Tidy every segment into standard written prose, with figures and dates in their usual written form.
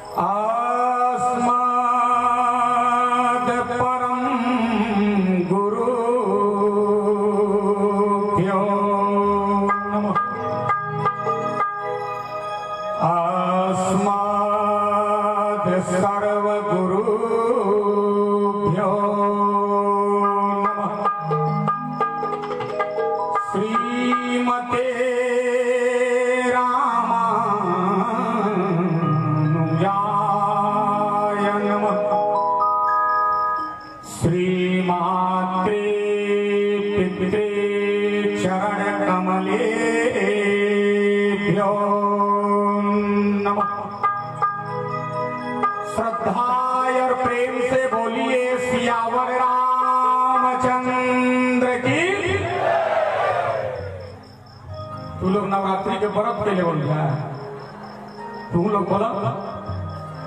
अस्मद् परम गुरुभ्यो नमः। अस्मद् सर्वगुरुभ्यो नमः। श्रीमते श्रीमात्रे पित्रे चरण कमलेभ्यो नमः। श्रद्धा और प्रेम से बोलिए सियावर रामचंद्र की। तू लोग नवरात्रि के व्रत के लिए बोल रहा है, तुम लोग बोलो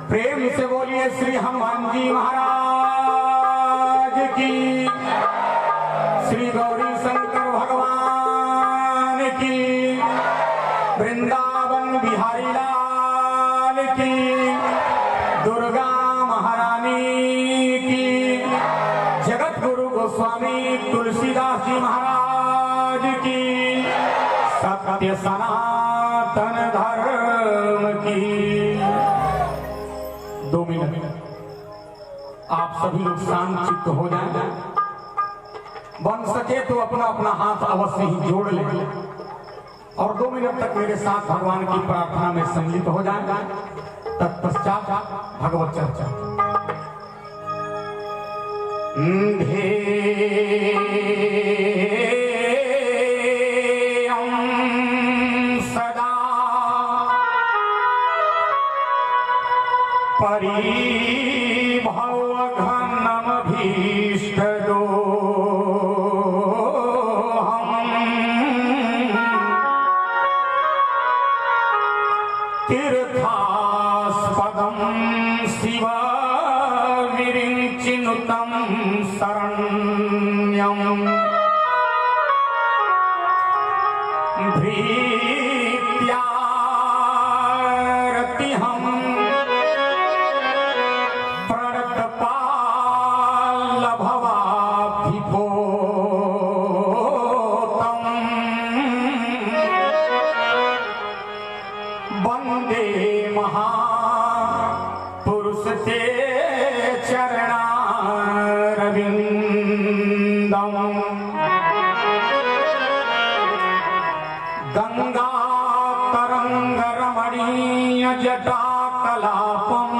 प्रेम से बोलिए श्री हनुमान जी महाराज की, श्री गौरी शंकर भगवान की, वृंदावन बिहारी लाल की, दुर्गा महारानी की, जगत गुरु गोस्वामी तुलसीदास जी महाराज की, सत्य सनातन धर्म की। 2 मिनट आप सभी लोग शांत चित्त हो जाएं। बन सके तो अपना अपना हाथ अवश्य ही जोड़ ले और 2 मिनट तक मेरे साथ भगवान की प्रार्थना में सम्मिलित हो जाएं। तत्पश्चात भगवत चर्चा। परिभवघनमभीष्टदोहम् तीर्थास्पदं शिवविरिञ्चिनुतं शरण्यम् भीत्यारतिहम् वंदे महापुरुष ते चरणारविंदम। गंगा तरंग रमणीय जटाकलापम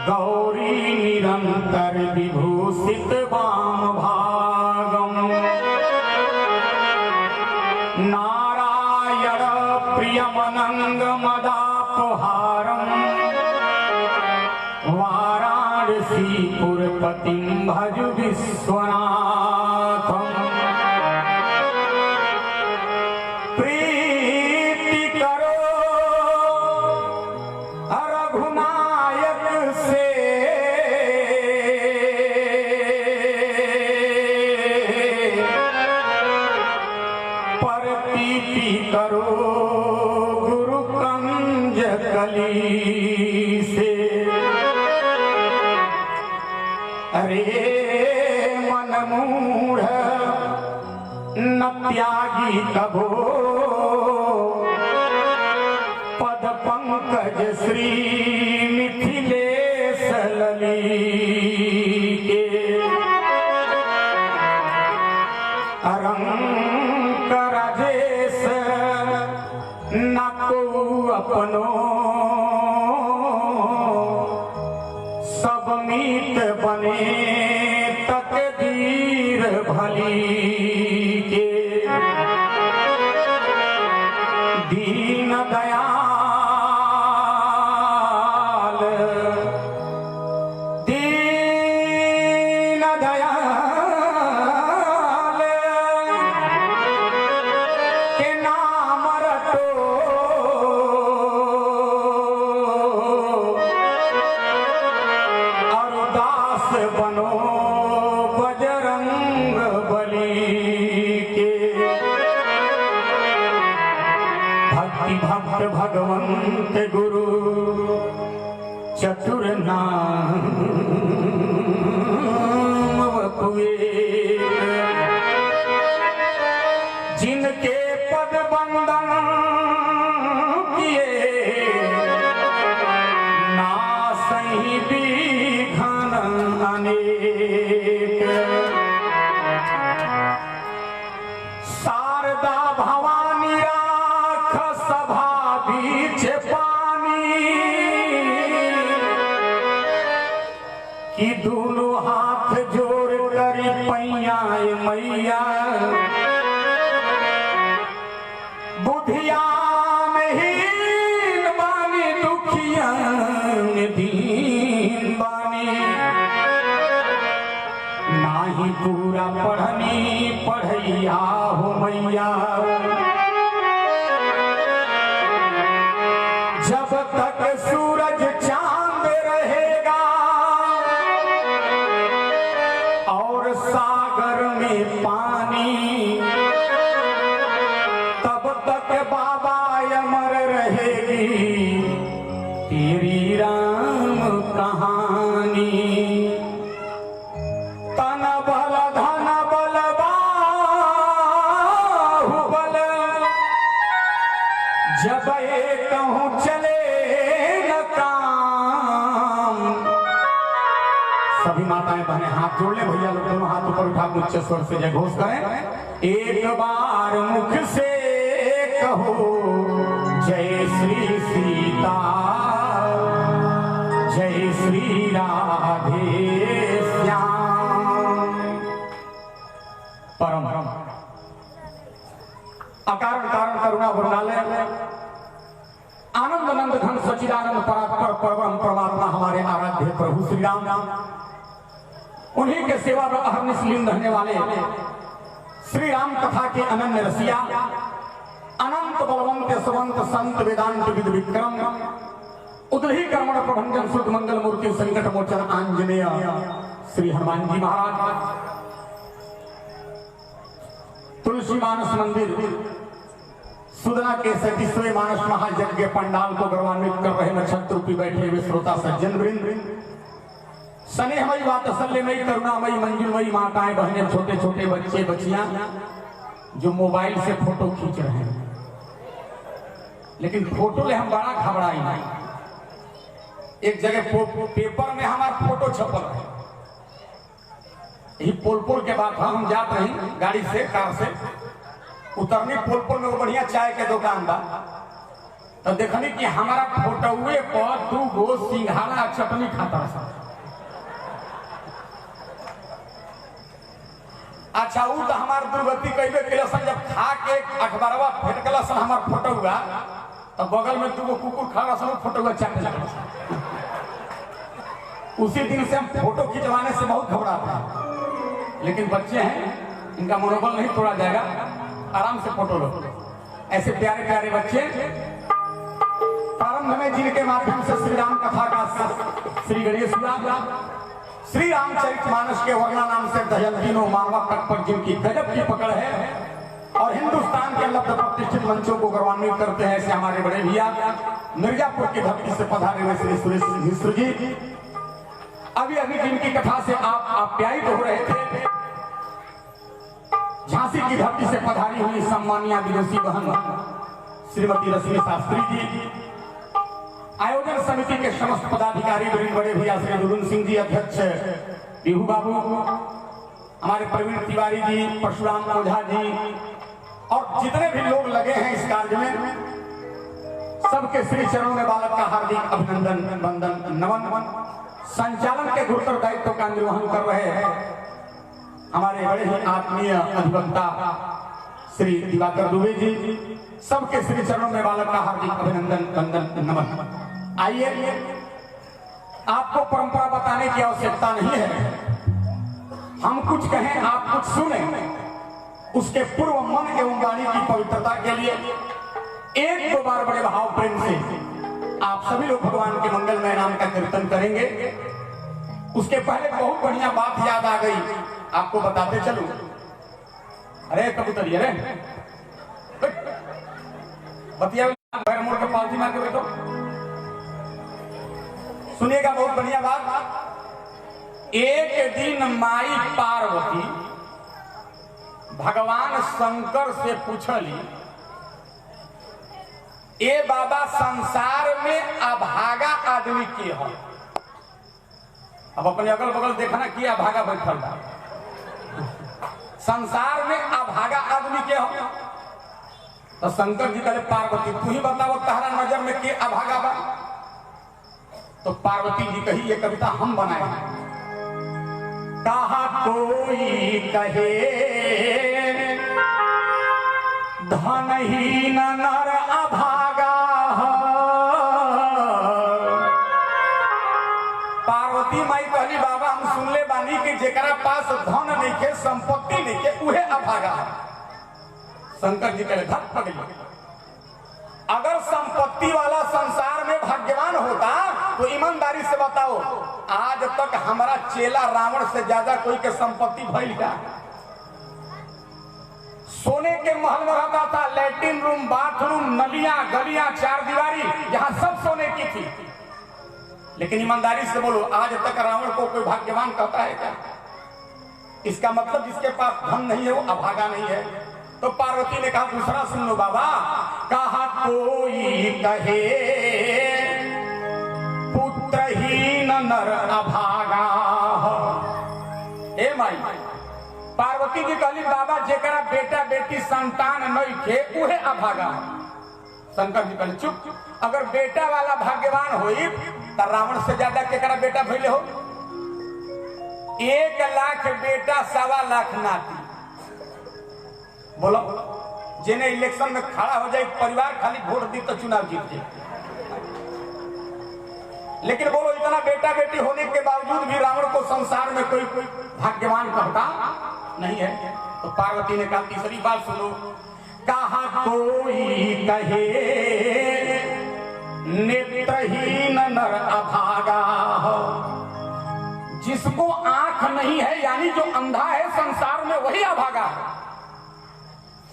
गौरी निरंतर विभूषित वाम भागम। नारायण प्रियमनंगमदापहारम् वाराणसीपुरपतिं भज विश्वनाथम्। प्रीति करो रघुनायक से प्रीति करो गुरु कंज कली से। अरे मन मूढ़ न त्यागी कभो पद पंकज श्री मिथिलेश लली के। अरंग राजेश न को अपनो सब मीत बने तकदीर भली के। दीन दयाल दीन दयाल के नाम रटो और दास बनो बजरंग बली के। भक्ति भक्त भगवंत गुरु चतुर नाम वपुए, जिनके पद बंदन किए नासहि बिघन अनेक। शारदा भवानी राख सभा बीच पानी, कि दोनों हाथ जोड़ करी पैया मैया, बुधिया में हीन बानी दुखिया में दीन बानी, नाही पूरा पढ़नी पढ़ैया हो मैया, जब तक सूरज चांद रहेगा और सागर में पानी, तब तक बाबा अमर रहेगी तेरी राम कहानी। तन बल धन बल बाहुबल, जब एक कहूँ चले न काम। सभी माताएं बहनें हाथ जोड़ ले, भैया लोग दोनों हाथ ऊपर उठा उच्च स्वर से जय घोष करें। एक बार मुख से कहो जय श्री सीता, जय श्री राधे श्याम। परम अकारण कारण करुणा वरुणालय आनंद नंद घन सचिदानंद परात्पर परम परमात्मा हमारे आराध्य प्रभु श्री राम, उन्हीं के सेवा में अहर्निश लीन रहने वाले श्री राम कथा के अनन्य रसिया, अनंत बलवंत सवंत संत वेदांत विद विक्रम, उदही कर्मण प्रभंजन शुद्ध मंगल मूर्ति संकट मोचन आंजनेय श्री हनुमान जी महाराज, तुलसी मानस मंदिर सुदना के 37वें मानस महायज्ञ पंडाल को गौरवान्वित कर रहे नक्षत्र रूपी बैठे हुए श्रोता सज्जन वृंद, स्नेहमयी वात्सल्यमयी करुणामयी मंजुलमयी माताएं बहनें, छोटे छोटे बच्चे बच्चियां जो मोबाइल से फोटो खींच रहे हैं, लेकिन फोटो ले हम बड़ा घबराई नहीं। एक जगह पेपर में हमारा फोटो छपल है, यही पोलपुर के बाद हम जात रही गाड़ी से कार से उतरनी, पोलपुर में वो बढ़िया चाय के दुकान बा, तो देखनी कि हमारा फोटोए पर 2 गो सिंघाड़ा चटनी खाता है। अच्छा वो तो हमारे दुर्गति कैले केलसन, जब खा के अखबारवा फेंकलसन हमार फोटो हुआ, तो बगल में 2 गो कुकुर खा रहा फोटो हुआ चाटे लगा। उसी दिन से हम फोटो खिंचवाने से बहुत घबराते हैं, लेकिन बच्चे हैं इनका मनोबल नहीं तोड़ा जाएगा, आराम से फोटो लो। ऐसे प्यारे प्यारे बच्चे प्रारंभ में जिनके माध्यम से श्री राम कथा का श्री गणेश श्री रामचरित मानस के वर्णा नाम से दयंतीनों मानवा तक पर जिनकी गजब की पकड़ है और हिंदुस्तान के लब्ध प्रतिष्ठित मंचों को गौरवान्वित करते हैं, ऐसे हमारे बड़े भैया मिर्जापुर की धरती से पधारे हुए श्री सुरेश मिश्र जी, अभी अभी जिनकी कथा से आप आप्यायित हो रहे थे, झांसी की धरती से पधारी हुई सम्मानिया विदेशी बहन श्रीमती रश्मि शास्त्री जी, आयोजन समिति के समस्त पदाधिकारी बड़े भैया श्री दुरुन सिंह जी, अध्यक्ष बिहू बाबू, हमारे प्रवीण तिवारी जी, परशुराम ओझा जी और जितने भी लोग लगे हैं इस कार्य में, सबके श्री चरणों में बालक का हार्दिक अभिनंदन वंदन नमन। संचालन के गुरुतर दायित्व का निर्वहन कर रहे हैं हमारे बड़े ही आत्मीय अधिवक्ता श्री दिवाकर दुबे जी, सबके श्री चरणों में बालक का हार्दिक अभिनंदन वंदन नमन। आइए, आपको परंपरा बताने की आवश्यकता नहीं है, हम कुछ कहें आप कुछ सुने, उसके पूर्व मन एवं वाणी की पवित्रता के लिए 1-2 बार बड़े भाव प्रेम से आप सभी लोग भगवान के मंगलमय नाम का कीर्तन करेंगे। उसके पहले बहुत बढ़िया बात याद आ गई, आपको बताते चलूं। अरे कबूतर, अरे बतिया पैर मोड़ के पालथी मार के बैठो। सुनिएगा बहुत बढ़िया बात। एक दिन माई पार्वती भगवान शंकर से पूछली, ए बाबा संसार में अभागा आदमी के है? अब अपने अगल बगल देखना कि अभागा बैठल बा। संसार में अभागा आदमी के हो? तो शंकर जी कहले पार्वती तू ही बताओ तहरा नजर में के अभागा बा? तो पार्वती जी कही ये कविता हम बनाए। कहा कोई कहे धनहीन नर अभागा। पार्वती माई कहली बाबा हम सुनले बानी कि जेकरा पास धन नहीं के संपत्ति नहीं के उहे अभागा। शंकर जी कहले धक पकड़ी, अगर संपत्ति वाला संसार में भाग्यवान होता तो ईमानदारी से बताओ आज तक हमारा चेला रावण से ज्यादा कोई के संपत्ति भइल क्या? सोने के महल में रहता था, लैट्रिन रूम, बाथरूम, नलियां, गलियां, चार दीवारी, यहां सब सोने की थी। लेकिन ईमानदारी से बोलो आज तक रावण को कोई भाग्यवान कहता है क्या? इसका मतलब जिसके पास धन नहीं है वो अभागा नहीं है। तो पार्वती ने कहा दूसरा सुन लो बाबा, कहा कोई कहे पुत्रहीन नर अभागा। ए माई पार्वती जी कहली बाबा जेकरा बेटा बेटी संतान नहीं थे उहे अभागा। शंकर जी कहले चुप, अगर बेटा वाला भाग्यवान होई तो रावण से ज्यादा केकरा बेटा भइले हो? 1 लाख बेटा 1.25 लाख नाती। बोलो जिन्हें इलेक्शन में खड़ा हो जाए परिवार खाली वोट दी तो चुनाव जीत जाए। लेकिन बोलो इतना बेटा बेटी होने के बावजूद भी रावण को संसार में कोई भाग्यवान कहता नहीं है। तो पार्वती ने कहा तीसरी बात सुनो, कहा कोई कहे नेत्रहीन नर अभागा। जिसको आंख नहीं है यानी जो अंधा है संसार में वही अभागा है।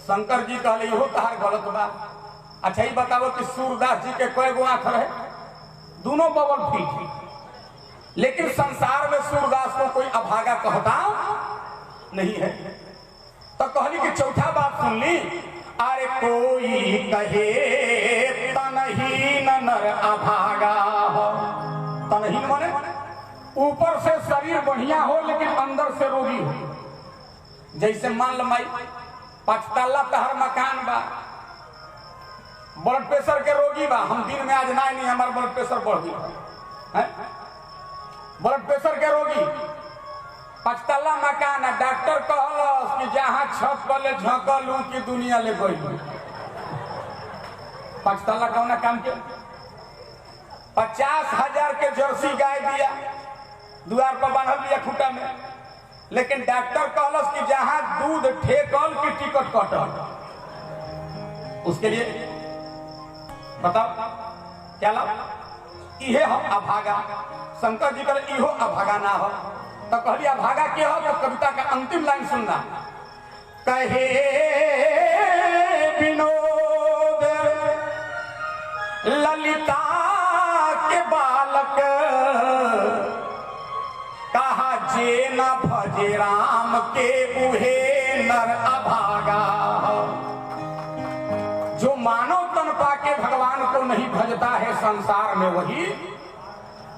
शंकर जी कहले इहो तहार गलत बा। अच्छा ही बताओ कि सूरदास जी के कई गो आंख रहे? दोनों बबल फीट। लेकिन संसार में सूरदास को कोई अभागा कहता नहीं है। तो कहली कि चौथा बात सुन ली, अरे कोई कहे तनहीन नर अभागा। तनहीन माने ऊपर से शरीर बढ़िया हो लेकिन अंदर से रोगी हो। जैसे मान लो माई 5 तल्ला तहर मकान बा, ब्लड प्रेशर के रोगी बा, हम दिन में आज नहीं हमारा ब्लड प्रेशर बढ़ गया है। ब्लड प्रेशर के रोगी 5 तल्ला मकान है, डॉक्टर कहलस कि जहां छत पर ले झकलू की दुनिया ले गई। 5 तल्ला कौन काम के? 50,000 के जर्सी गाय दिया, द्वार पर बांधल दिया खूटा में। लेकिन डॉक्टर कहलस कि जहां दूध ठेकल की टिकट कटल। उसके लिए बताओ क्या लाभ? इहे हो अभागा। शंकर जी कहले इहो अभागा ना हो। तो कहली अभागा के हो? तो कविता का अंतिम लाइन सुनना, कहे विनोद ललिता के बालक। कहा जे न भजे राम के उहे नर अभागा। जो मानव तन पाके भगवान को नहीं भजता है संसार में वही।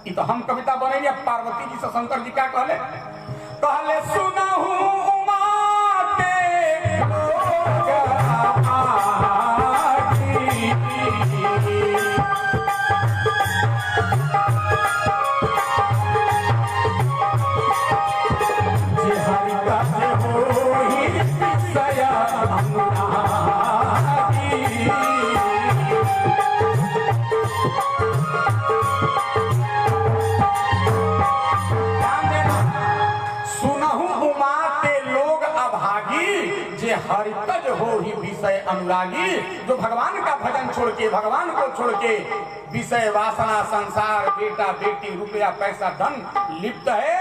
तो हम कविता बनेंगे। पार्वती जी से शंकर जी क्या कहले? कहले सुनहु उमा के हरितज हो ही विषय अनुरागी। जो भगवान का भजन छोड़ के भगवान को छोड़ के विषय वासना संसार बेटा बेटी रुपया पैसा धन लिप्त है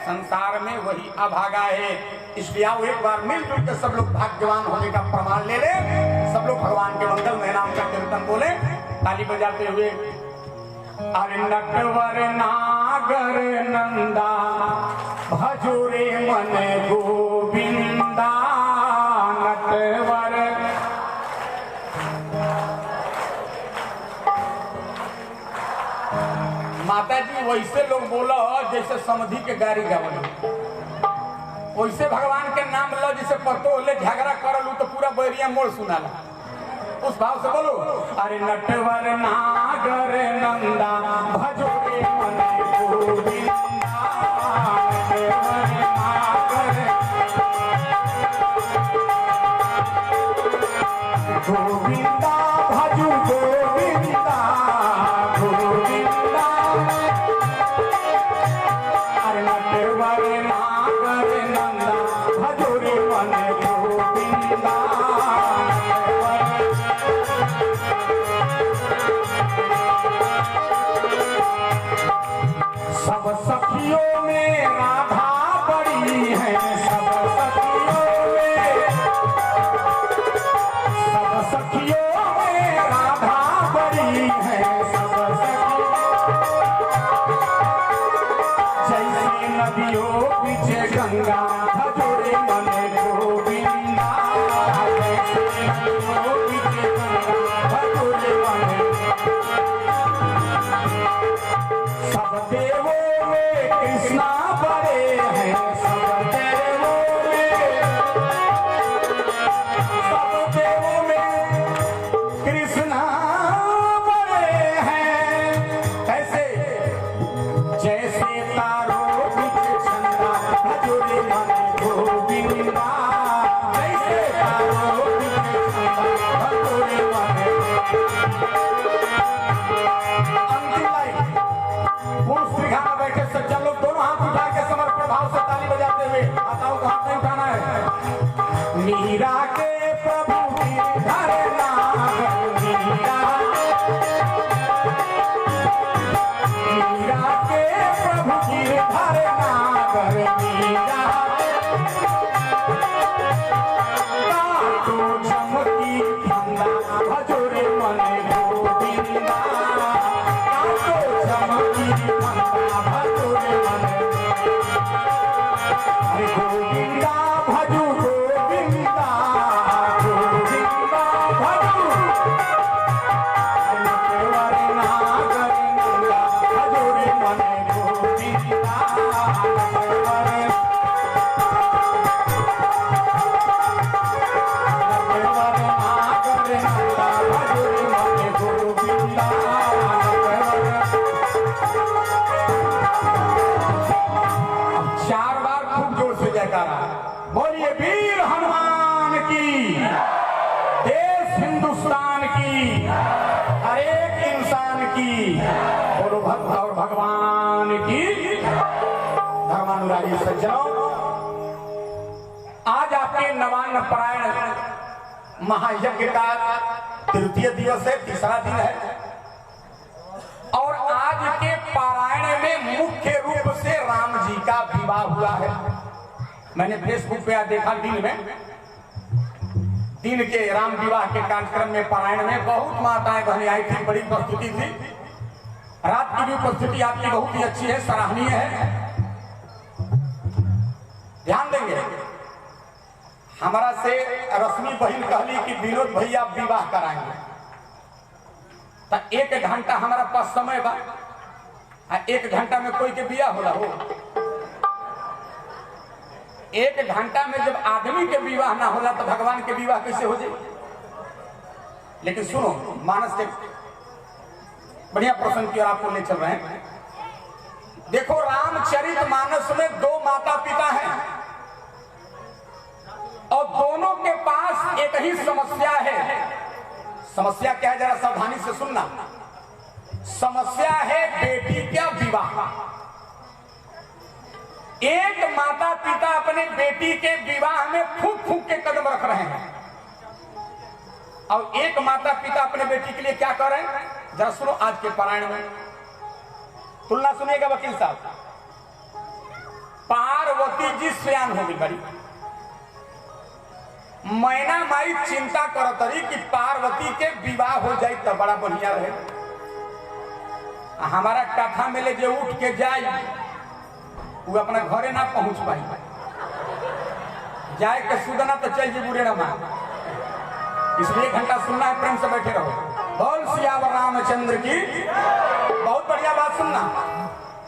संसार में वही अभागा है। इसलिए आओ एक बार मिलजुल के सब लोग भाग्यवान होने का प्रमाण ले ले। सब लोग भगवान के मंगल में नाम का कीर्तन बोले ताली बजाते हुए। अरे नटवर नागर नंदा भजोरे मन गोविंदा नटवर। माता जी वैसे लोग बोलो जैसे समधी के गाड़ी गावल, वैसे भगवान के नाम लो जैसे पतो ले झगड़ा करलू तो पूरा बैरिया मोड़ सुनाला, उस भाव से बोलो। अरे नटवर नागर नंदा भजोरे मन गोविंदा नटवर नागर गोविंदा भजू गोविंदा गोविंदा। अरे नटवर नागर नंदा भजोरे मन गोविंदा। सब सखियों में राधा बड़ी है, सब सखियों में राधा बड़ी है, सब जैसे नदियों पीछे गंगा भजोरे मन गोविंदा। जैसे नदियों पीछे गंगा भजोरे मन। सब देवों में कृष्णा बड़े हैं, सब देवों में कृष्णा बड़े हैं। कैसे? जैसे तारों बीच चंदा भजोरे मन गोविंदा। जैसे तारों बीच चंदा भजोरे मन। अंतिम लाइन पुरुष दीर्घा में बैठे सज्जन लोग दोनों हाथ उठा के समर्पण भाव से ताली बजाते हुए बताओ को हाथ नहीं उठाना है। मीरा के प्रभु गिरधर नागर मीरा के प्रभु गिरधर नागर मीरा। काटो चमकी फंदा भजोरे मन गोविंदा। काटो चमकी फंदा भजोरे मन। अरे गोविंदा भजू गोविंदा गोविंदा भजू। नटवर नागर नंदा भजोरे मन गोविंदा। नटवर नागर नंदा भजोरे मन गोविंदा। चार बार खूब जोर से जयकारा बोलिए। वीर हनुमान की, देश हिंदुस्तान की, हर एक इंसान की, बोलो भक्त और भगवान की। धर्मानुरागी सज्जनों, आज आपके नवान्न परायण महायज्ञ का तृतीय दिवस है, तीसरा दिन है। और आज के पारायण में मुख्य रूप से राम जी का विवाह हुआ है। मैंने फेसबुक पे आज देखा दिन के राम विवाह के कार्यक्रम में पारायण में बहुत माताएं बहनें आई थी, बड़ी प्रस्तुति थी। रात की भी उपस्थिति आपकी बहुत ही अच्छी है, सराहनीय है। ध्यान देंगे। हमारा से रश्मि बहन कहली कि विनोद भैया विवाह कराएंगे, तो 1 घंटा हमारा पास समय बा। 1 घंटा में कोई के बिया होला हो? 1 घंटा में जब आदमी के विवाह ना होला तो भगवान के विवाह कैसे हो जाए? लेकिन सुनो, मानस के बढ़िया प्रसंग की ओर आपको ले चल रहे हैं। देखो, रामचरित मानस में 2 माता पिता हैं और दोनों के पास एक ही समस्या है। समस्या क्या है, जरा सावधानी से सुनना। समस्या है बेटी का विवाह। एक माता पिता अपने बेटी के विवाह में फूंक फूंक के कदम रख रहे हैं और एक माता पिता अपने बेटी के लिए क्या कर रहे हैं, जरा सुनो। आज के पारायण में तुलना सुनिएगा वकील साहब। पार्वती जी सयान हो गई बड़ी, मैना माई चिंता करतरी कि पार्वती के विवाह हो जाए तो बड़ा बढ़िया रहे। हमारा कथा में ले जो उठ के जाए वो अपना घरे ना पहुंच पाई, जाए के सुदना तो चल जी बुरे रमा। इसलिए 1 घंटा सुनना है, प्रेम से बैठे रहो। बोल सियावर रामचंद्र की। बहुत बढ़िया बात सुनना।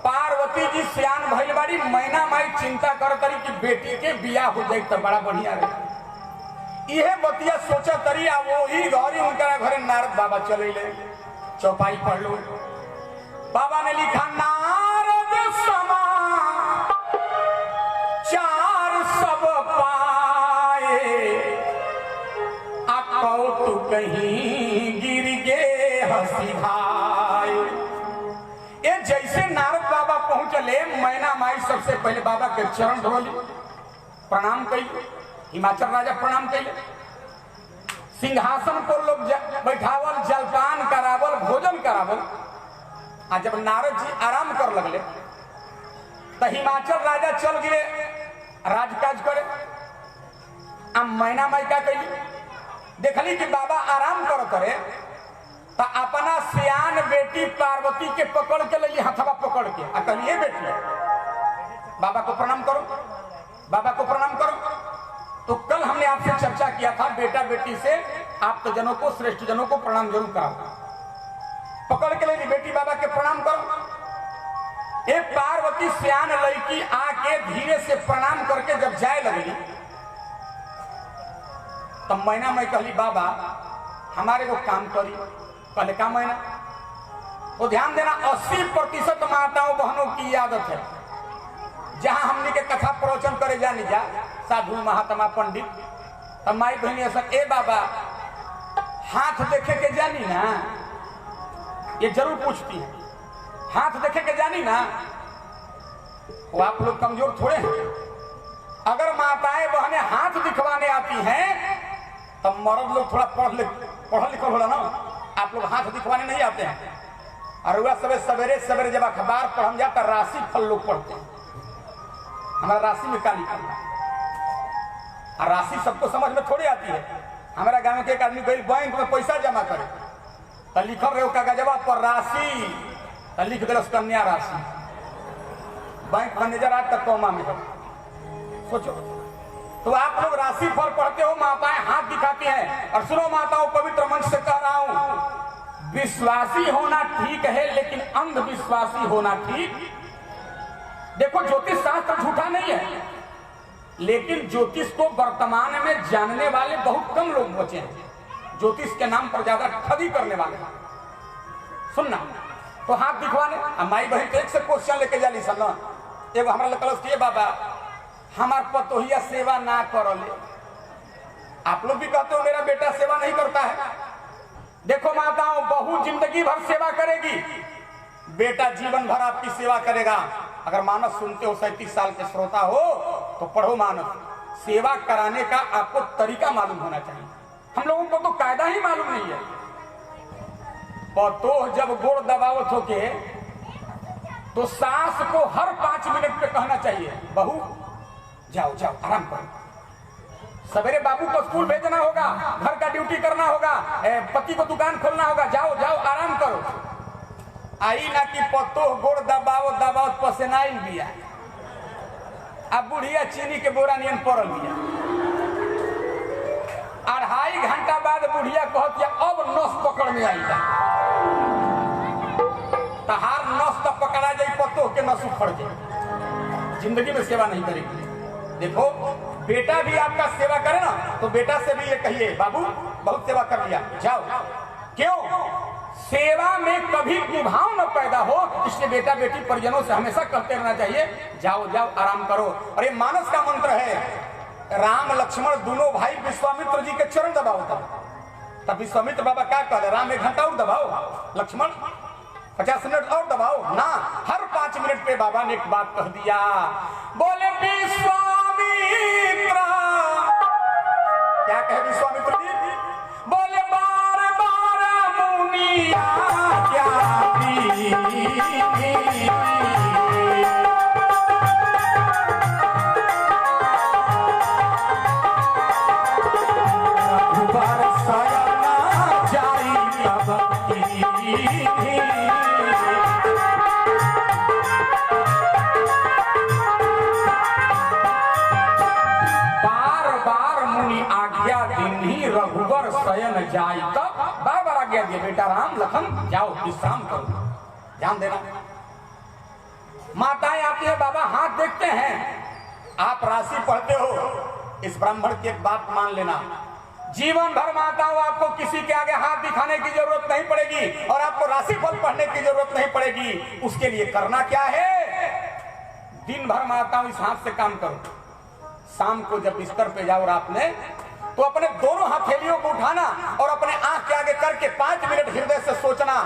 पार्वती जी सियान भइल बाड़ी, मैना माई चिंता करतरी कि बेटी के बियाह हो जाए तो बड़ा बढ़िया रहे। यह बतिया सोचा तरी आ वो ही गौरी उनका घरे नारद बाबा चले ले। चौपाई पढ़ लो, बाबा ने लिखा नारद समा चार सब पाए, तू कहीं गिर गे हंसी भाई। ये जैसे नारद बाबा पहुंचले, मैना माई सबसे पहले बाबा के चरण धोली, प्रणाम कइले। हिमाचल राजा प्रणाम कइले, सिंहासन पर लोग बैठावल, जलपान करावल, भोजन करावल। आ जब नारद जी आराम कर लगले तो हिमाचल राजा चल गए राजकाज करे। आ मैना माई का कही देखली कि बाबा आराम कर करे तो अपना सियान बेटी पार्वती के पकड़ के ले हथवा पकड़ के आ कहलिए बेटी बाबा को प्रणाम करो, बाबा को प्रणाम करो। तो कल हमने आपसे चर्चा किया था बेटा बेटी से आप तो जनों को, श्रेष्ठ जनों को प्रणाम जरूर कराओ। पकड़ के ले बेटी बाबा के प्रणाम करो। एक पार्वती सियान लड़की आके धीरे से प्रणाम करके जब जाए लगली तब मैना मैं कहली बाबा हमारे को काम करी। पहले का मैना वो ध्यान देना 80% माताओं बहनों की आदत है, जहां हमने के कथा प्रवचन करे जानी जा साधु महात्मा पंडित, तब माई बहनी ऐसा ए बाबा हाथ देखे के जानी ना, ये जरूर पूछती है हाथ देखे के जानी ना। वो आप लोग कमजोर थोड़े हैं। अगर माताएं बहनें हाथ दिखवाने आती हैं तब मर्द लोग थोड़ा पढ़ लिखा होला ना, आप लोग हाथ दिखवाने नहीं आते हैं। और वह सवेरे सवेरे जब अखबार पढ़ जाता राशि फल लोग पढ़ते हैं, हमारा राशि में क्या लिखा है। और राशि सबको समझ में थोड़ी आती है। हमारा गांव के एक आदमी गई बैंक में पैसा जमा करे तो लिखल रहे कागजवा पर राशि, तो लिख दिल कन्या राशि। बैंक मैनेजर आज तक कौमा में सोचो। तो आप लोग राशि फल पढ़ते हो, माताएं हाथ दिखाती हैं। और सुनो माताओं, पवित्र मंच से कह रहा हूं, विश्वासी होना ठीक है लेकिन अंधविश्वासी होना ठीक। देखो ज्योतिष शास्त्र झूठा नहीं है, लेकिन ज्योतिष को वर्तमान में जानने वाले बहुत कम लोग बचे हैं। ज्योतिष के नाम पर ज्यादा ठगी करने वाले। सुनना तो हाथ दिखवाने माई बहन एक से क्वेश्चन लेके जाली सन। एगो हमारा कलश के बाबा हमार पतोहिया सेवा ना करले। आप लोग भी कहते हो मेरा बेटा सेवा नहीं करता है। देखो माताओं, बहू जिंदगी भर सेवा करेगी, बेटा जीवन भर आपकी सेवा करेगा। अगर मानस सुनते हो 37 साल के श्रोता हो तो पढ़ो मानस। सेवा कराने का आपको तरीका मालूम होना चाहिए। हम लोगों को तो कायदा ही मालूम नहीं है। पतोह जब गोड़ दबावत हो के तो सास को हर 5 मिनट पे कहना चाहिए बहू जाओ जाओ आराम करो। सवेरे बाबू को स्कूल भेजना होगा, घर का ड्यूटी करना होगा, पति को दुकान खोलना होगा, जाओ जाओ आराम करो। आई ना कि पतोह गोड़ दबाओ दबाओ पसेनाइल बिया, अब बुढ़िया चीनी के बोरा नियन पड़ल बिया। 2.5 घंटा बाद बुढ़िया कहती अब नस पकड़ में आई जा। तहार नस तब पकड़ा जाए, पतोह के नस उखड़ जाए। जिंदगी में सेवा नहीं करेगी। देखो बेटा भी आपका सेवा करे ना तो बेटा से भी ये कहिए बाबू बहुत सेवा कर लिया, जाओ। क्यों? सेवा में कभी कुभाव न पैदा हो, इसलिए बेटा बेटी परिजनों से हमेशा कहते रहना चाहिए जाओ जाओ आराम करो। और ये मानस का मंत्र है, राम लक्ष्मण दोनों भाई विश्वामित्र जी के चरण दबाओ। तब विश्वामित्र बाबा क्या कहते, राम 1 घंटा और दबाओ, लक्ष्मण 50 मिनट और दबाओ ना। हर 5 मिनट पे बाबा ने एक बात कह दिया, बोले विश्वामित्र। क्या कहे विश्वामित्र जी? बोले बार बार मुनिया बार बार मुनि आज्ञा दीन्ही रघुवर शयन जाय, तब बार बार आज्ञा दिए बेटा राम लखन जाओ विश्राम करो, ध्यान देना। माताएं आती है, बाबा हाथ देखते हैं, आप राशि पढ़ते हो, इस ब्राह्मण की एक बात मान लेना, जीवन भर माताओं आपको किसी के आगे हाथ दिखाने की जरूरत नहीं पड़ेगी और आपको राशिफल पढ़ने की जरूरत नहीं पड़ेगी। उसके लिए करना क्या है, दिन भर माताओं इस हाथ से काम करो, शाम को जब बिस्तर पे जाओ रात में, तो अपने दोनों हथेलियों को उठाना और अपने आंख के आगे करके 5 मिनट हृदय से सोचना,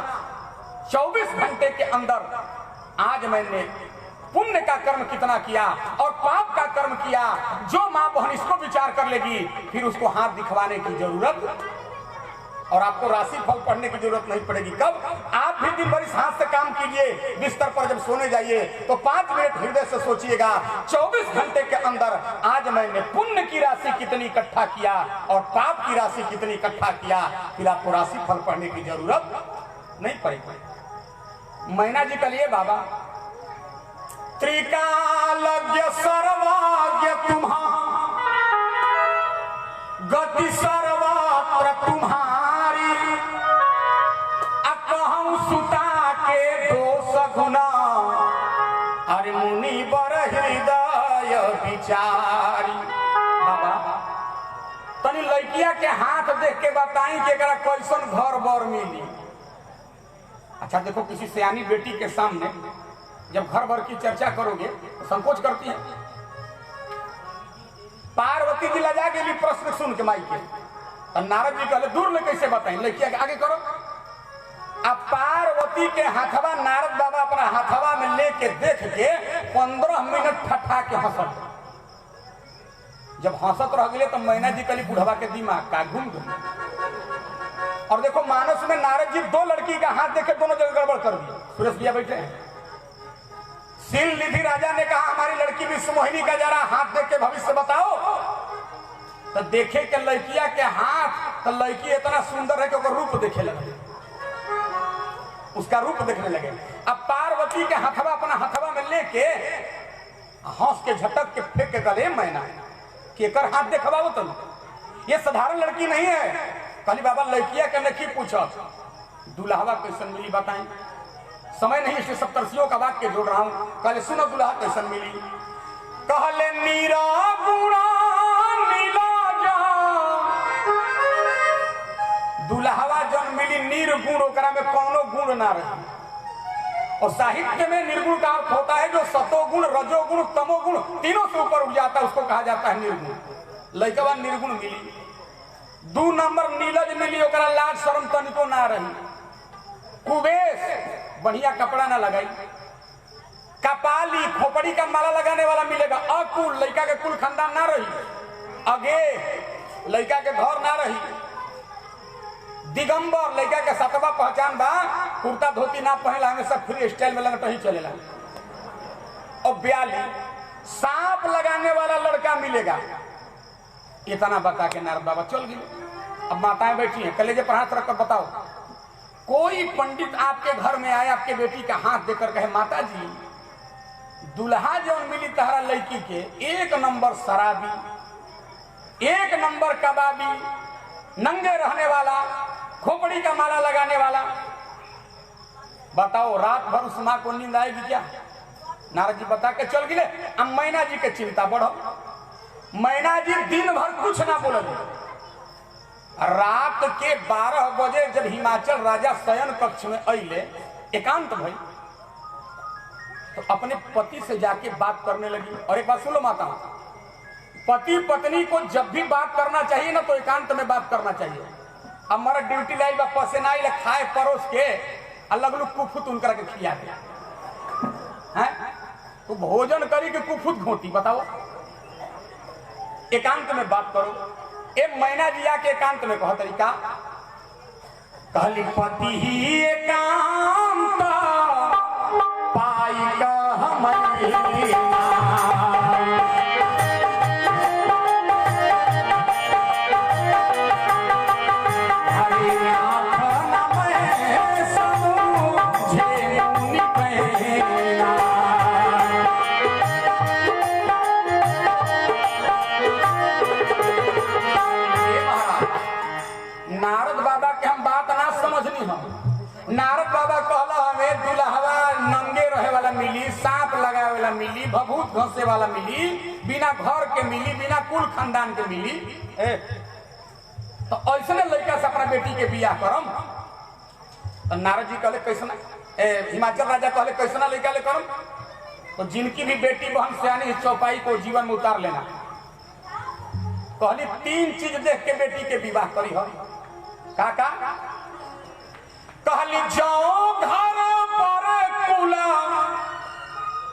24 घंटे के अंदर आज मैंने पुण्य का कर्म कितना किया और पाप का कर्म किया। जो मां बहन इसको विचार कर लेगी, फिर उसको हाथ दिखवाने की जरूरत और आपको राशि फल पढ़ने की जरूरत नहीं पड़ेगी। कब आप भी दिन भर इस हाथ से काम कीजिए, बिस्तर पर जब सोने जाइए तो 5 मिनट हृदय से सोचिएगा, 24 घंटे के अंदर आज मैंने पुण्य की राशि कितनी इकट्ठा किया और पाप की राशि कितनी इकट्ठा किया, फिर आपको राशि फल पढ़ने की जरूरत नहीं पड़ेगी। मैना जी का लिए बाबा त्रिकालज्ञ सर्वज्ञ तुम्हारा, गति सर्वत्र तुम्हारी, कहूं सुता के दोष गुना, अरे मुनि बर हृदय विचारी। बाबा तनी लड़किया के हाथ देख के बताई कि एकरा कैसन घर बर मिली। अच्छा देखो, किसी सियानी बेटी के सामने जब घर भर की चर्चा करोगे तो संकोच करती है। पार्वती जी लजा गेली प्रश्न सुन के माई के, और नारद जी कहले दूर में कैसे बताएं, लड़किया के आगे करो। अब पार्वती के हाथवा नारद बाबा अपना हाथवा में लेके देख के 15 मिनट ठठा के हंसत। जब हंसत रह गए तो मैना जी कली बुढ़वा के दिमाग का घूम गई। और देखो मानस में नारद जी 2 लड़की का हाथ देखे दोनों जगह गड़बड़ कर दी। सुरेश भैया बैठे हैं। शील निधि राजा ने कहा हमारी लड़की विश्वमोहिनी का जरा हाथ देख के भविष्य बताओ। तो देखे के लड़किया के हाथ, तो लड़की इतना सुंदर है कि उसका रूप देखे लगे, उसका रूप देखने लगे। अब पार्वती के हथवा अपना हथवा में लेके हंस के झटक के फेंक के गले मैना केकर हाथ देखवाओ तुम, ये साधारण लड़की नहीं है। कली बाबा लड़किया के नहीं पूछो दुल्हवा कैसन मिली बताएं, समय नहीं इसलिए सप्तर्षियों का वाक्य जोड़ रहा हूं। कल सुनो दुल्हा कैसन मिली, कहले नीरा गुणा नीला जा, दुल्हवा जन मिली निर्गुण, ओकरा में कोनो गुण ना रही। और साहित्य में निर्गुण का अर्थ होता है जो सतोगुण रजोगुण तमोगुण तीनों से ऊपर उठ जाता है, उसको कहा जाता है निर्गुण। लड़कवा निर्गुण मिली। 2 नंबर नीलज मिली, ओकरा लाज शर्म तनिको ना रही। कुबेश बढ़िया कपड़ा ना लगाई, कपाली खोपड़ी का माला लगाने वाला मिलेगा। अकुल लड़का के कुल खानदान ना रही, अगे लड़का के घर ना रही। दिगंबर लड़का के सतवा पहचान बा, कुर्ता धोती ना पहनला, हमेशा फ्री स्टाइल में लगता ही चलेला। और 42 सांप लगाने वाला लड़का मिलेगा। इतना बता के नारद बाबा चल गए। अब माताएं बैठी हैं, कलेजे पर हाथ रखकर बताओ, कोई पंडित आपके घर में आए, आपके बेटी का हाथ देकर कहे माता जी दुल्हा जो मिली तहरा लड़की के 1 नंबर शराबी, 1 नंबर कबाबी, नंगे रहने वाला, खोपड़ी का माला लगाने वाला, बताओ रात भर उस मां को नींद आएगी क्या? नारद जी बता के चल गए। अब मैना जी के चिंता बढ़ो। मैना जी दिन भर कुछ ना बोले। रात के 12 बजे जब हिमाचल राजा शयन कक्ष में अइले, एकांत भई, तो अपने पति से जाके बात करने लगी। और एक बात सुन लो माता, पति पत्नी को जब भी बात करना चाहिए ना तो एकांत में बात करना चाहिए। अब हमारा ड्यूटी लाई बा पसेना आइल खाए परोस के अलग लोग कुफुत उनकर के खिया दे हैं, तो भोजन करी के कुफुत घोटी। बताओ एकांत में बात करो। ए मैना जी आके एकांत में कहो तरीका, कहली पति ही एकांत पाई का मैना, हरे आँख न मैं बाबा कहला हमें दुल्हवा नंगे रहे वाला मिली, सांप लगाए वाला मिली, भभूत घसे वाला मिली, बिना घर के मिली, बिना कुल खानदान के मिली। तो ऐसे लड़का से अपना बेटी के बियाह करम। तो नारद जी कहले कैसना, हिमाचल राजा कहले कैसना लड़का ले करम। तो जिनकी भी बेटी बहन सियानी चौपाई को जीवन में उतार लेना। कहली 3 चीज देख के बेटी के विवाह करी हो। का कहली जाओ घर पर कुला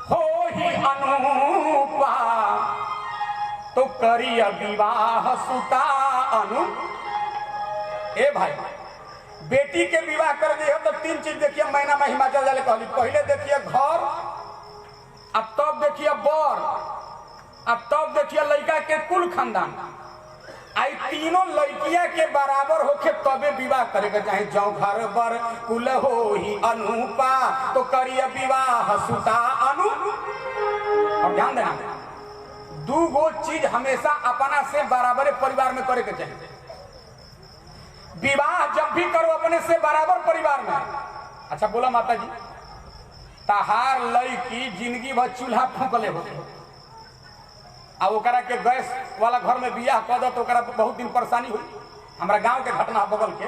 हो ही अनुपा तो करिय विवाह सुता अनु। ए भाई बेटी के विवाह कर दिए तो 3 चीज देखिए। महीना में हिमाचल जाले कहली पहले देखिए घर, अब तब देखिए बर, अब तब देखिए लड़का के कुल खानदान। आई तीनों लड़किया के बराबर होके तबे विवाह करेगा चाहे। जाओ घर बर कुल हो ही अनुपा तो करिए विवाह सुता अनु। और ध्यान देना 2 गो चीज हमेशा अपना से बराबर परिवार में करे के चाहिए। विवाह जब भी करो अपने से बराबर परिवार में। अच्छा बोला माता जी, तहार लड़की जिंदगी भर चूल्हा फूकले होते अब ओकरा के गैस वाला घर में बियाह कर दो तो ओकरा बहुत दिन परेशानी हुई। हमारा गांव के घटना बगल के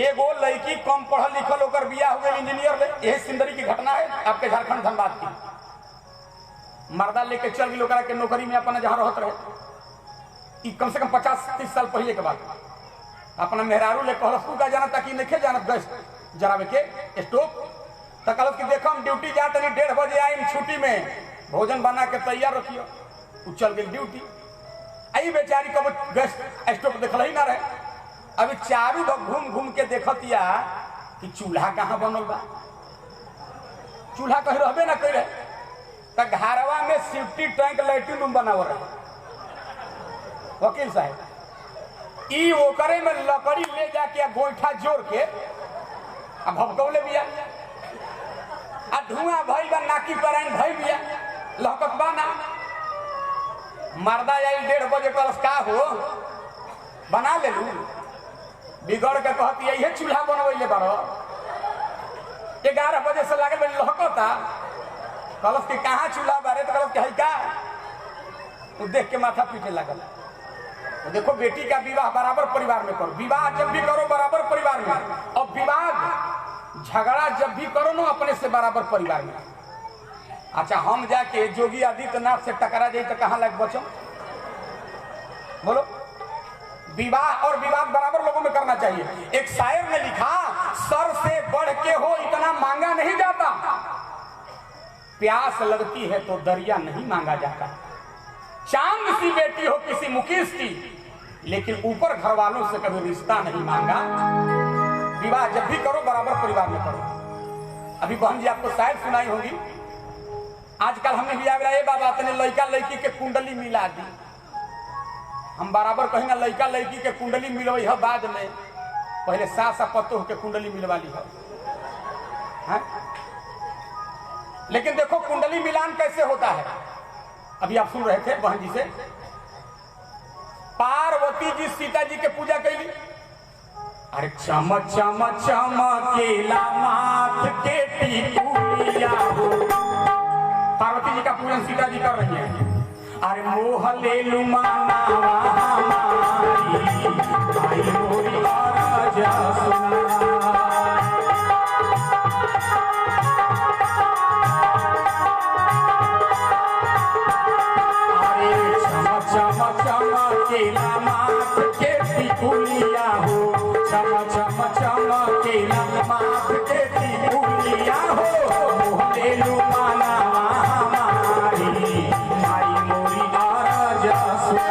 एगो लड़की कम पढ़ल लिखल होकर बियाह हो गई इंजीनियर ले। यही सिंदरी की घटना है आपके झारखंड धनबाद की। मर्दा लेके चल गई ओकरा के नौकरी में अपना जहां रहत रहे। कम से कम 50-30 साल पहले के बात। अपना मेहरारू ले कहल तू का जाना ताकि नहीं जानत गैस जरावे के स्टोव। तो कहल कि देखो हम ड्यूटी जा तनी 1:30 बजे आई छुट्टी में भोजन बना के तैयार रखियो। उ चल गई ड्यूटी। आई बेचारी कब गैस स्टोव देखल ही ना रहे। अभी चारू घूम घूम के देखतिया कि चूल्हा कहाँ बनल बा। चूल्हा कहीं रहबे ना करे। तो घरवा में सेफ्टी टैंक लैट्रिन रूम बनाव रहे वकील साहब। ई ओकरे में लकड़ी ले जाके गोईठा जोड़ के अब भभकौले बिया आ धुआं भइल बा नाकी पराइन भइल बिया लहकत बा ना। मर्दा आई 1:30 बजे कलस का हो बना ले लू। बिगड़ के कहती यही चूल्हा बनवैले बारो। 11 बजे से लागल बनी लहकता। कलस के कहाँ चूल्हा बारे तो कलस के है का। वो देख के माथा पीटे लगल। तो देखो बेटी का विवाह बराबर परिवार में करो। विवाह जब भी करो बराबर परिवार में। और विवाह झगड़ा जब भी करो ना अपने से बराबर परिवार में। अच्छा हम जाके जोगी आदित्यनाथ से टकरा जाए तो कहाँ लग बचो बोलो। विवाह और विवाद बराबर लोगों में करना चाहिए। एक शायर ने लिखा सर से बढ़ के हो इतना मांगा नहीं जाता। प्यास लगती है तो दरिया नहीं मांगा जाता। चांद सी बेटी हो किसी मुकेश की लेकिन ऊपर घर वालों से कभी रिश्ता नहीं मांगा। विवाह जब भी करो बराबर परिवार में करो। अभी बहन जी आपको शायद सुनाई होगी आजकल हमने भी आया ये बाबा तने लड़का लड़की के कुंडली मिला दी। हम बराबर कहीं ना लड़का लड़की के कुंडली मिलवाई है बाद में पहले सास पतोह के कुंडली मिलवा ली है। लेकिन देखो कुंडली मिलान कैसे होता है। अभी आप सुन रहे थे बहन जी से पार्वती जी सीता जी के पूजा कैली। अरे चम चम चमकेला माथ के टिकुलिया हो। पार्वती जी का पूजन सीता जी कर रही है। अरे मोह ले लू मानावा हमारी भाई मोरी राजा सुना। चमकेला माथ के टिकुलिया हो। चम चम चमकेला माथ के टिकुलिया हो। मोह ले लू मानावा हमारी भाई मोरी राजा सुना।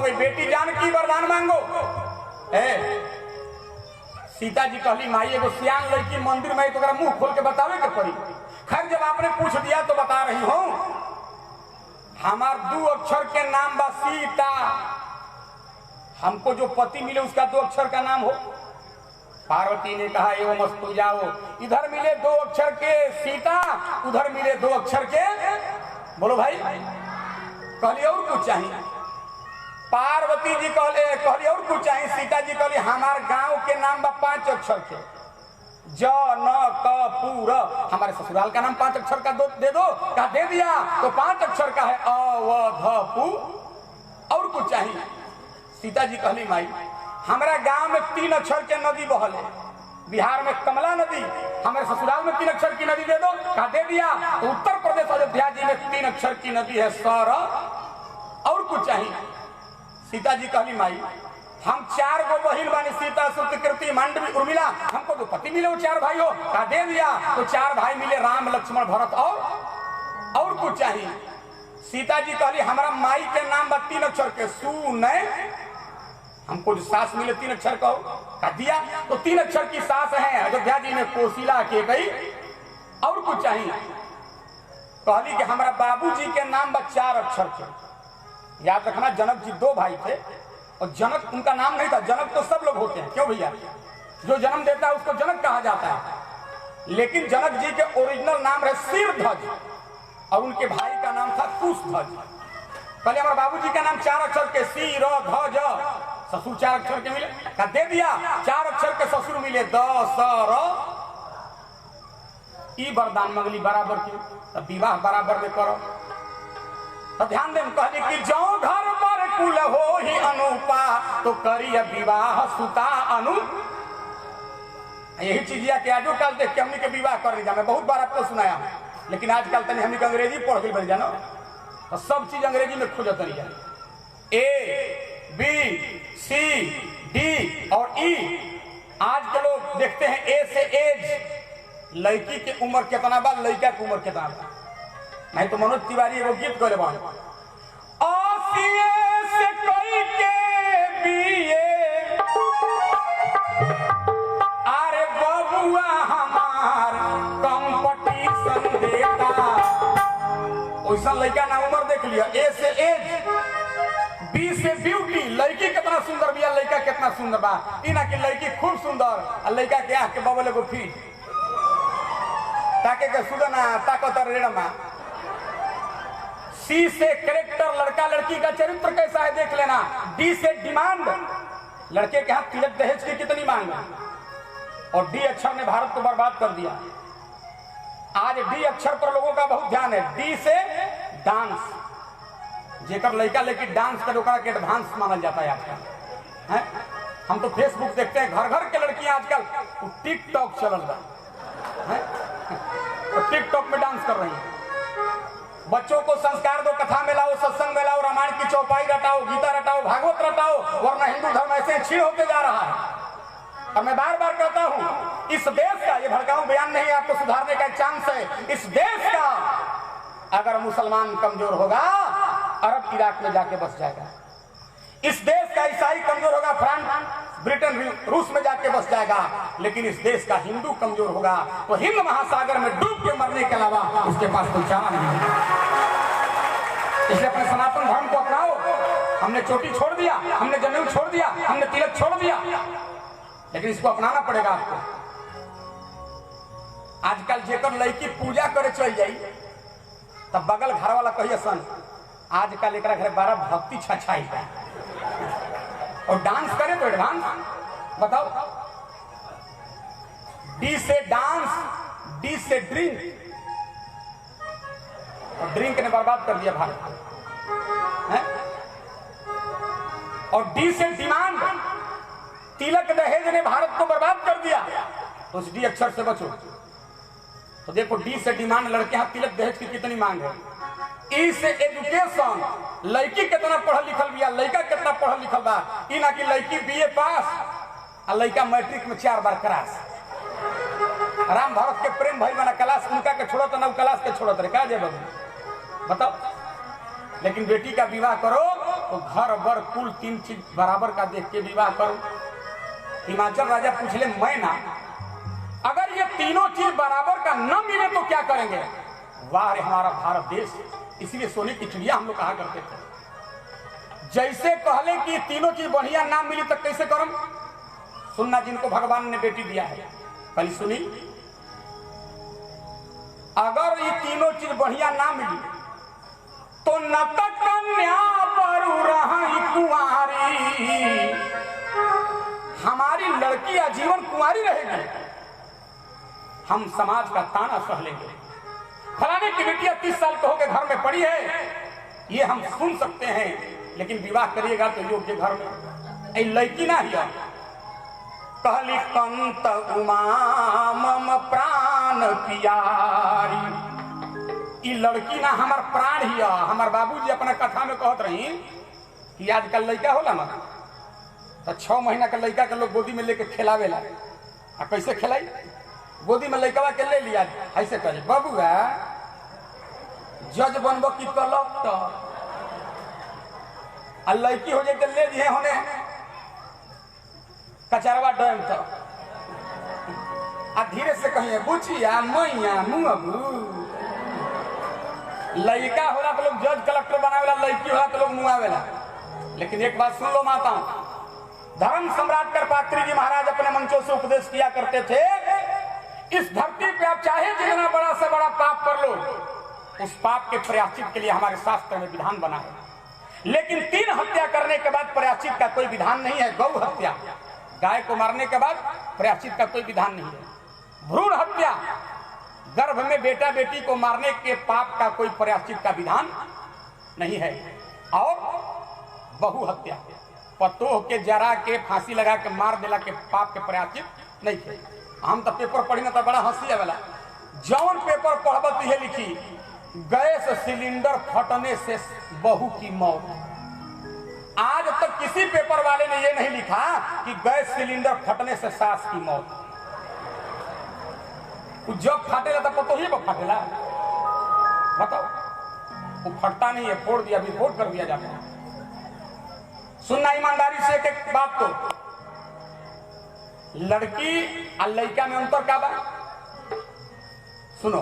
गई। बेटी जानकी वरदान मांगो। सीता जी कहली माई एगो सियान लड़की मंदिर में तो मुंह खोल के बतावे के पड़ी। खैर जब आपने पूछ दिया तो बता रही हूं। हमार 2 अक्षर के नाम बा सीता। हमको जो पति मिले उसका 2 अक्षर का नाम हो। पार्वती ने कहा एवं मस्तु जाओ, इधर मिले 2 अक्षर के सीता, उधर मिले 2 अक्षर के, बोलो भाई, कहली और कुछ चाहिए। पार्वती जी कहली और कुछ चाहिए। सीता जी कहली हमारे गांव के नाम बा 5 अक्षर के, ज न क पूर। हमारे ससुराल का नाम 5 अक्षर का दे दो। कहा दे दिया। तो 5 अक्षर का है अवधपु। और कुछ चाहिए। सीता जी कहली माई हमारा गांव में 3 अक्षर के नदी बहल है। बिहार में कमला नदी, हमारे ससुराल में 3 अक्षर की नदी दे दो। कहा दे दिया। तो उत्तर प्रदेश अयोध्या जी में 3 अक्षर की नदी है सर। और कुछ चाहिए। सीता जी कहली माई हम 4 गो बहिन बानी, सीता सुकृति मांडवी उर्मिला। हमको जो पति मिले वो 4 भाई हो। कहा दे दिया। तो 4 भाई मिले राम लक्ष्मण भरत। और कुछ चाहिए। सीता जी कहली हमारा माई के नाम बा 3 अक्षर के सुनय। हमको जो सास मिले 3 अक्षर का हो। कहा दिया। तो 3 अक्षर की सास है अयोध्या जी में कोशिला के गई। और कुछ चाहिए। कहली कि हमारा बाबूजी के नाम बा 4 अक्षर के। याद रखना जनक जी 2 भाई थे और जनक उनका नाम नहीं था। जनक तो सब लोग होते हैं, क्यों भैया? जो जन्म देता है उसको जनक कहा जाता है। लेकिन जनक जी के ओरिजिनल नाम है सिरध्वज और उनके भाई का नाम था कुशध्वज। पहले हमारे बाबूजी का नाम 4 अक्षर के सिरध्वज, ससुर 4 अक्षर के मिले। कहा दे दिया। 4 अक्षर के ससुर मिले दशर। ई वरदान मंगली बराबर की। तब विवाह बराबर में करो। तो ध्यान दें कहली कि जो घर पर कुल हो ही अनुपा तो करिय विवाह सुता अनु। यही चीज के आजो कल देख के हमने के विवाह कर ली। मैं बहुत बार आपको सुनाया, लेकिन आजकल तनी हमने अंग्रेजी पढ़ के बन जानो तो सब चीज अंग्रेजी में खोजत रही है। ए बी सी डी और ई। आज के लोग देखते हैं ए से एज, लड़की की उम्र कितना बा, लड़का की उम्र कितना बा। नहीं तो मनोज तिवारी एगो गीत गए बा से कोई के बीए अरे बबुआ हमार कंपटीशन देता। वैसा लड़का ना उम्र देख लिया। ए से एज, बी से ब्यूटी, लड़की कितना सुंदर बिया, लड़का कितना सुंदर बा। इना की लड़की खूब सुंदर और लड़का के आंख के बबले को फीट ताके के सुदना ताकत रेड़मा। सी से कैरेक्टर, लड़का लड़की का चरित्र कैसा है देख लेना। डी से डिमांड, लड़के के हाथ तिलक दहेज की कितनी मांग। और डी अक्षर ने भारत को बर्बाद कर दिया। आज डी अक्षर पर लोगों का बहुत ध्यान है। डी से डांस, जेकर लड़का लेकिन डांस करे के एडवांस माना जाता है आजकल है। हम तो फेसबुक देखते हैं, घर घर के लड़कियां आजकल टिकटॉक चल रहा है, तो टिकटॉक में डांस कर रही है। बच्चों को संस्कार दो, कथा में लाओ, सत्संग में लाओ, रामायण की चौपाई रटाओ, गीता रटाओ, भागवत रटाओ, वरना हिंदू धर्म ऐसे छीन होते जा रहा है। और मैं बार बार कहता हूं इस देश का, ये भड़काऊ बयान नहीं, आपको सुधारने का एक चांस है। इस देश का अगर मुसलमान कमजोर होगा अरब इराक में जाके बस जाएगा। इस देश का ईसाई कमजोर होगा, फ्रांस ब्रिटेन रूस में जाके बस जाएगा। लेकिन इस देश का हिंदू कमजोर होगा तो हिंद महासागर में डूब के मरने के अलावा उसके पास कोई चारा नहीं। इसलिए अपने सनातन धर्म को अपनाओ। हमने चोटी छोड़ दिया, हमने जनेऊ छोड़ दिया, हमने तिलक छोड़ दिया, लेकिन इसको अपनाना पड़ेगा आपको। आजकल जेकर लड़की पूजा करे चल जाई तब बगल घर वाला कहिए सन आजकल एक घर 12 भक्ति छछाई है और डांस करे तो एडवांस। बताओ, डी से डांस, डी से ड्रिंक, और ड्रिंक ने बर्बाद कर दिया भारत है। और डी से डिमांड, तिलक दहेज ने भारत को बर्बाद कर दिया। तो उस डी अक्षर से बचो। तो देखो डी से डिमांड, लड़के यहाँ तिलक दहेज की कितनी मांग है। ई से एजुकेशन, लड़की कितना पढ़ल लिखल बिया, लड़का कितना पढ़ल लिखल बा। ई ना कि लड़की बीए पास और लड़का मैट्रिक में 4 बार क्लास। राम भरत के प्रेम भाई बना क्लास उनका के छोड़ो तो ना क्लास के छोड़ो तो का जे बताओ। लेकिन बेटी का विवाह करो तो घर बर कुल 3 चीज बराबर का देख के विवाह करो। हिमाचल राजा पूछले मैं ना, अगर ये तीनों चीज बराबर का न मिले तो क्या करेंगे? वाह रे हमारा भारत देश, इसलिए सोने की चिड़िया हम लोग कहा करते थे। जैसे कहले कि तीनों चीज बढ़िया ना मिली तो कैसे करम? सुनना, जिनको भगवान ने बेटी दिया है कल सुनी, अगर ये तीनों चीज बढ़िया ना मिली तो न तक कन्या बरु रही कुंवारी, हमारी लड़की आजीवन कुंवारी रहेगी, हम समाज का ताना सह लेंगे। फलाने की बेटियां 30 साल के होकर घर में पड़ी है, ये हम सुन सकते हैं, लेकिन विवाह करिएगा तो योग्य घर में। लड़की ना ही कहली कंत उमा मम प्राण प्यारी, ई लड़की ना हमार प्राण ही। हमार बाबूजी अपना कथा में कहत रही कि आजकल लड़का होला ना तो 6 महीना का लड़का के लोग गोदी में लेके खिलावेला। आ कैसे खिलाई? गोदी में लड़का के ले लिया, ऐसे करे बबुआ जज बनबो की कलक तो लड़की हो जाए तो ले दिए होने कचरवा डैम तो आ धीरे से कहिए बुचिया मैया मुअबू। लड़का होला तो लोग जज कलेक्टर बनावेला, लड़की होला तो लोग मुआवेला। लेकिन एक बात सुन लो माता, धर्म सम्राट करपात्री जी महाराज अपने मंचों से उपदेश किया करते थे, इस धरती पे आप चाहे जितना बड़ा से बड़ा पाप कर लो, उस पाप के प्रायश्चित के लिए हमारे शास्त्र में विधान बना है। लेकिन 3 हत्या करने के बाद प्रायश्चित का कोई विधान नहीं है। गौ हत्या, गाय को मारने के बाद प्रायश्चित का कोई विधान नहीं है। भ्रूण हत्या, गर्भ में बेटा बेटी को मारने के पाप का कोई प्रायश्चित का विधान नहीं है। और बहु हत्या, पतोह के जरा के फांसी लगा के मार देला के पाप के प्रायश्चित नहीं है। हम तो पेपर पढ़ी ना तो बड़ा हंसी आवेला, जौन पेपर पढ़ब तो ये लिखी गैस सिलेंडर फटने से बहू की मौत। आज तक किसी पेपर वाले ने यह नहीं लिखा कि गैस सिलेंडर फटने से सास की मौत। जब फाटेला तो पतो ही फाटेला, बताओ, वो फटता नहीं है, फोड़ दिया, विस्फोट कर दिया जाता है। सुनना ईमानदारी से एक बात, तो लड़की और लड़का में अंतर क्या बा? सुनो,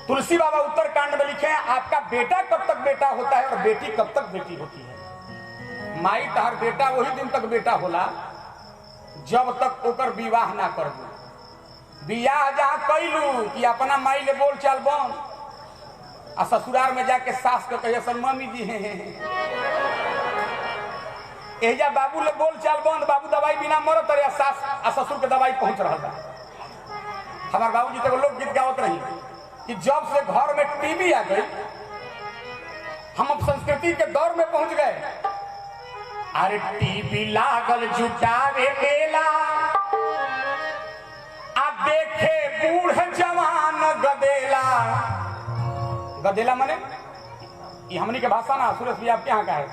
तुलसी बाबा उत्तरकांड में लिखे हैं, आपका बेटा कब तक बेटा होता है और बेटी कब तक बेटी होती है। माई तहर बेटा वही दिन तक बेटा होला जब तक ओकर विवाह ना कर दू। बियाह जहां कैलू कि अपना माई ले बोल चाल बन, आ ससुराल में जाके सास के कहिए सन मम्मी जी हैं, एजा बाबू ले बोल चाल बंद, बाबू दवाई बिना मरत रहे, सास आ ससुर के दवाई पहुंच रहा था। हमारे बाबूजी तो लोग गीत गावत रही कि जब से घर में टीवी आ गई हम अब संस्कृति के दौर में पहुंच गए। अरे टीवी लागल जुटावे मेला, आ देखे बूढ़ जवान गदेला। गदेला माने ये हमनी के भाषा ना, सुरेश भी आपके यहाँ का है।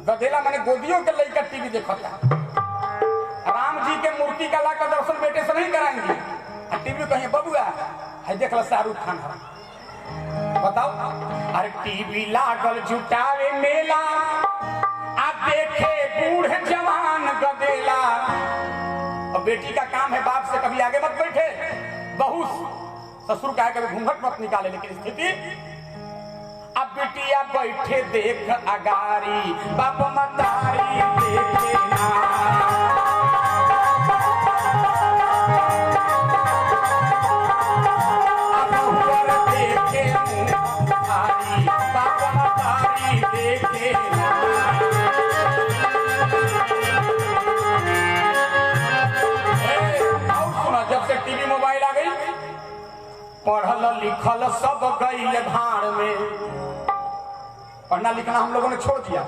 गदेला माने गोदियों के लड़का टीवी देखता। राम जी के मूर्ति का ला का दर्शन बेटे से नहीं कराएंगे, टीवी कहिए बबुआ है देख लो शाहरुख खान है, बताओ। अरे टीवी लागल जुटावे मेला, आ देखे बूढ़ जवान गदेला। और बेटी का काम है बाप से कभी आगे मत बैठे, बहू ससुर का है कभी घूंघट मत निकाले। लेकिन स्थिति अब बिटिया बैठे देख अगारी, बाप मतारी देखे ना। अब हुअर देखे मुहारी, बाप मतारी देखे ना। और सुना, जब से टीवी मोबाइल आ गई, पढ़ल लिखल सब गईल भाड़ में। पढ़ना लिखना हम लोगों ने छोड़ दिया।